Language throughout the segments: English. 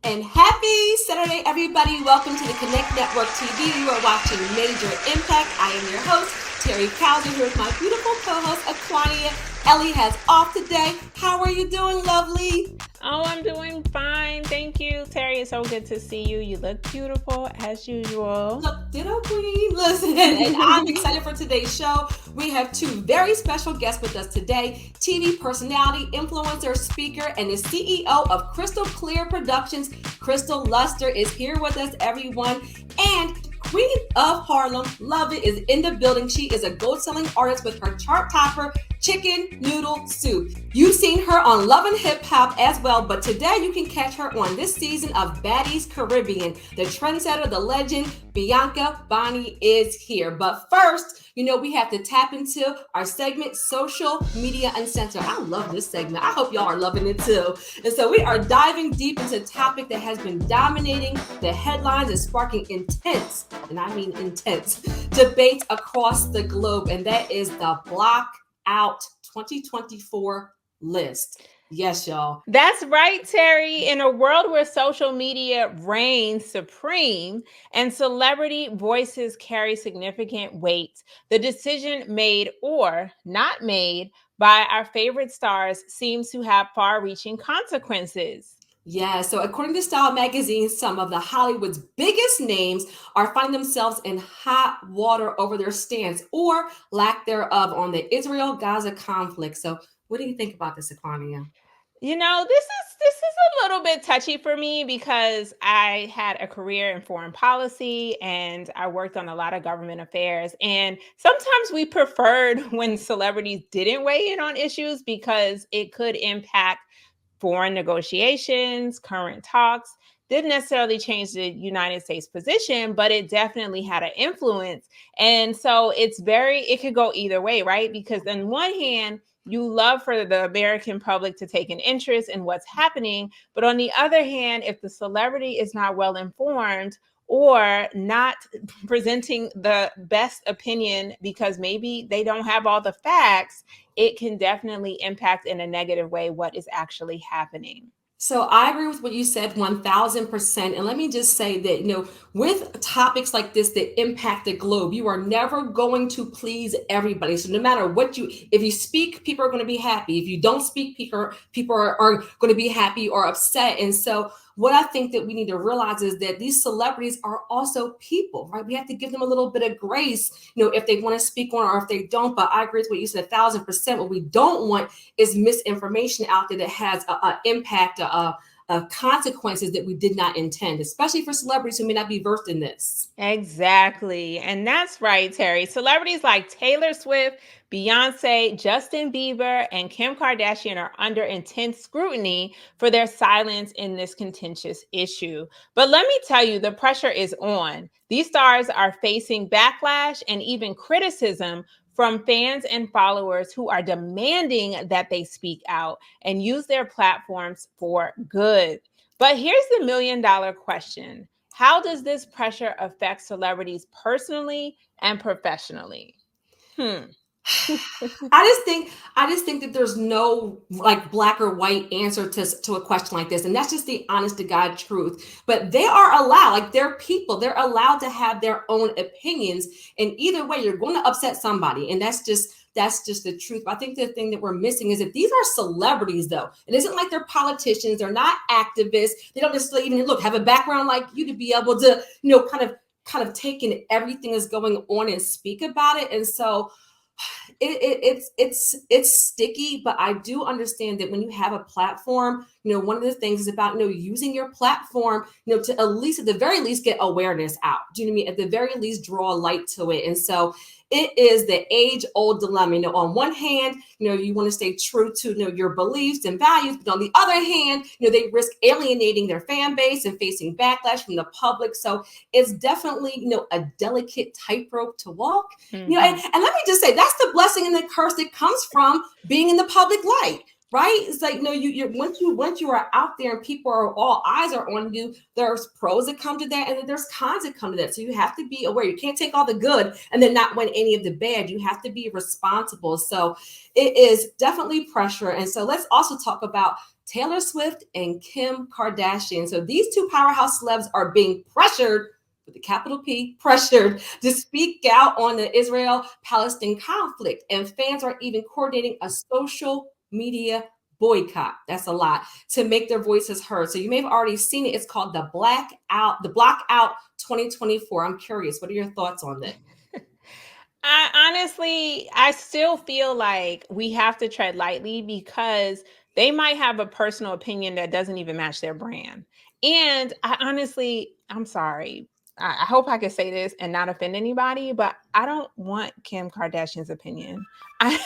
And happy Saturday, everybody. Welcome to the Connect Network TV. You are watching Major Impact. I am your host, Terry Cowser, here with my beautiful co-host, Aquania. Ellie has off today. How are you doing, lovely? Oh, I'm doing fine. Thank you, Terry. It's so good to see you. You look beautiful as usual. Look, ditto queen. Listen, and I'm excited for today's show. We have two very special guests with us today. TV personality, influencer, speaker, and the CEO of Crystal Clear Productions, Crystal Luster, is here with us, everyone. And Queen of Harlem, love it, is in the building. She is a gold-selling artist with her chart topper, Chicken Noodle Soup. You've seen her on Love and Hip Hop as well, but today you can catch her on this season of Baddies Caribbean. The trendsetter, the legend, Bianca Bonnie is here. But first, we have to tap into our segment, Social Media Uncensored. I love this segment. I hope y'all are loving it too. And so we are diving deep into a topic that has been dominating the headlines and sparking intense, and I mean intense, debates across the globe. And that is the Blockout 2024 list. Yes, y'all. That's right, Terry. In a world where social media reigns supreme and celebrity voices carry significant weight, the decision made or not made by our favorite stars seems to have far-reaching consequences. Yeah, so according to Style magazine, some of the Hollywood's biggest names are finding themselves in hot water over their stance or lack thereof on the Israel-Gaza conflict. So what do you think about this, Aquania? This is a little bit touchy for me because I had a career in foreign policy and I worked on a lot of government affairs. And sometimes we preferred when celebrities didn't weigh in on issues because it could impact foreign negotiations, current talks. Didn't necessarily change the United States position, but it definitely had an influence. And so it could go either way, right? Because on one hand, you love for the American public to take an interest in what's happening. But on the other hand, if the celebrity is not well informed or not presenting the best opinion because maybe they don't have all the facts, it can definitely impact in a negative way what is actually happening. So I agree with what you said 1000%. And let me just say that, with topics like this that impact the globe, you are never going to please everybody. So no matter if you speak, people are going to be happy. If you don't speak, people are going to be happy or upset. And so what I think that we need to realize is that these celebrities are also people, right? We have to give them a little bit of grace, if they want to speak on or if they don't. But I agree with what you said 1000%. What we don't want is misinformation out there that has an impact, consequences that we did not intend, especially for celebrities who may not be versed in this. Exactly. And that's right, Terry. Celebrities like Taylor Swift, Beyonce, Justin Bieber, and Kim Kardashian are under intense scrutiny for their silence in this contentious issue. But let me tell you, the pressure is on. These stars are facing backlash and even criticism from fans and followers who are demanding that they speak out and use their platforms for good. But here's the $1,000,000 question. How does this pressure affect celebrities personally and professionally? I just think that there's no like black or white answer to a question like this. And that's just the honest to God truth. But they are allowed, like they're people, they're allowed to have their own opinions. And either way, you're going to upset somebody. And that's just the truth. But I think the thing that we're missing is that these are celebrities, though. It isn't like they're politicians, they're not activists, they don't necessarily even have a background like you to be able to, kind of take in everything that's going on and speak about it. And so it's sticky, but I do understand that when you have a platform, one of the things is about using your platform, to at the very least get awareness out. Do you know what I mean? At the very least, draw a light to it. And so it is the age-old dilemma. On one hand, you want to stay true to your beliefs and values, but on the other hand, they risk alienating their fan base and facing backlash from the public. So it's definitely a delicate tightrope to walk. And let me just say that's the blessing and the curse that comes from being in the public light. Right? It's like, you once you are out there and people are all eyes are on you, there's pros that come to that and then there's cons that come to that. So you have to be aware. You can't take all the good and then not win any of the bad. You have to be responsible. So it is definitely pressure. And so let's also talk about Taylor Swift and Kim Kardashian. So these two powerhouse celebs are being pressured, with the capital P, pressured to speak out on the Israel-Palestine conflict. And fans are even coordinating a social media boycott. That's a lot, to make their voices heard. So you may have already seen it. It's called the Blockout 2024. I'm curious, what are your thoughts on that? I still feel like we have to tread lightly because they might have a personal opinion that doesn't even match their brand. And I'm sorry. I hope I can say this and not offend anybody, but I don't want Kim Kardashian's opinion. I,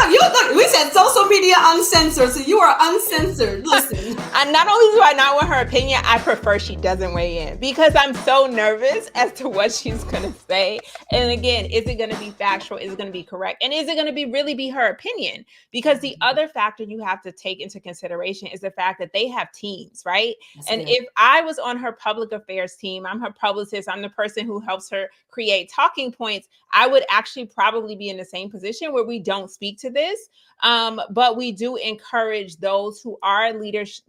Look, we said social media uncensored, so you are uncensored. Listen. And not only do I not want her opinion, I prefer she doesn't weigh in because I'm so nervous as to what she's going to say. And again, is it going to be factual? Is it going to be correct? And is it going to really be her opinion? Because the other factor you have to take into consideration is the fact that they have teams, right? That's and if I was on her public affairs team, I'm her publicist, I'm the person who helps her create talking points, I would actually probably be in the same position where we don't speak to this. But we do encourage those who are leaders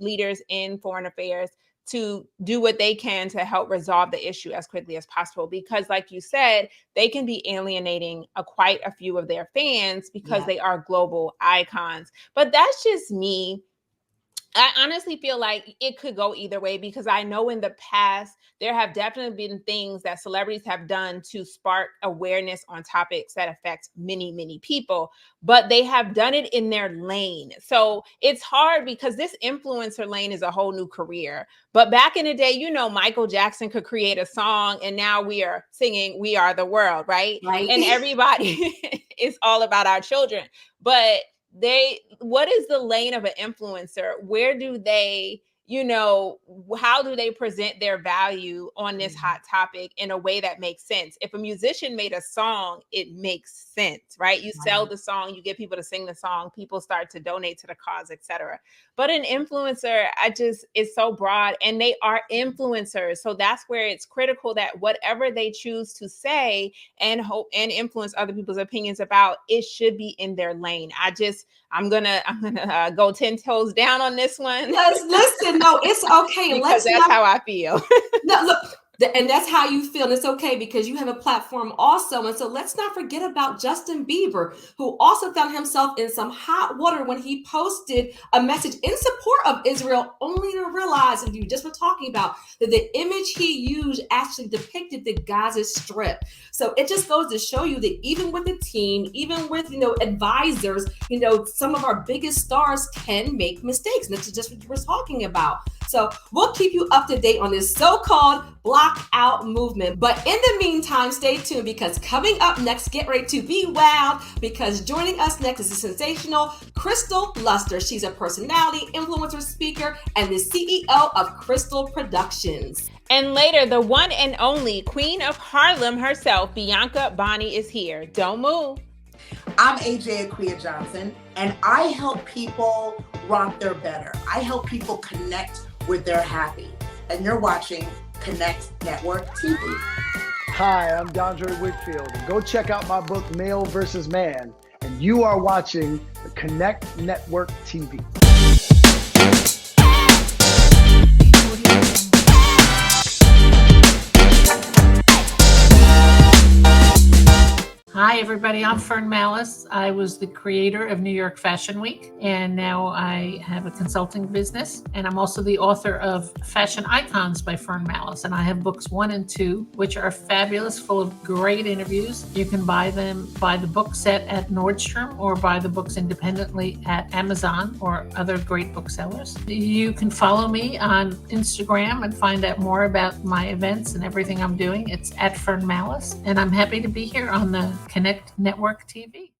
in foreign affairs to do what they can to help resolve the issue as quickly as possible. Because like you said, they can be alienating quite a few of their fans because they are global icons. But that's just me. I honestly feel like it could go either way because I know in the past, there have definitely been things that celebrities have done to spark awareness on topics that affect many, many people, but they have done it in their lane. So it's hard because this influencer lane is a whole new career. But back in the day, Michael Jackson could create a song and now we are singing We Are the World, right? And everybody is all about our children. But what is the lane of an influencer? Where do they, how do they present their value on this hot topic in a way that makes sense? If a musician made a song, it makes sense, right? You sell the song, you get people to sing the song, people start to donate to the cause, etc. But an influencer, it's so broad, and they are influencers. So that's where it's critical that whatever they choose to say and hope and influence other people's opinions about, it should be in their lane. I'm gonna go 10 toes down on this one. Listen, no, it's okay. Because that's how I feel. No, look, and that's how you feel. And it's okay because you have a platform also. And so let's not forget about Justin Bieber, who also found himself in some hot water when he posted a message in support of Israel, only to realize, and you just were talking about, that the image he used actually depicted the Gaza Strip. So it just goes to show you that even with the team, even with, advisors, some of our biggest stars can make mistakes. And that's just what you were talking about. So we'll keep you up to date on this so-called blockout movement. But in the meantime, stay tuned because coming up next, get ready to be wowed because joining us next is the sensational Crystal Luster. She's a personality, influencer, speaker, and the CEO of Crystal Productions. And later, the one and only Queen of Harlem herself, Bianca Bonney, is here. Don't move. I'm AJ Aquia Johnson, and I help people rock their better. I help people connect with their happy. And you're watching Connect Network TV. Hi, I'm Dondre Whitfield. And go check out my book, Male vs. Man. And you are watching the Connect Network TV. Hi, everybody. I'm Fern Malice. I was the creator of New York Fashion Week, and now I have a consulting business. And I'm also the author of Fashion Icons by Fern Malice. And I have books 1 and 2, which are fabulous, full of great interviews. You can buy the book set at Nordstrom or buy the books independently at Amazon or other great booksellers. You can follow me on Instagram and find out more about my events and everything I'm doing. It's at Fern Malice. And I'm happy to be here on the Connect Network TV.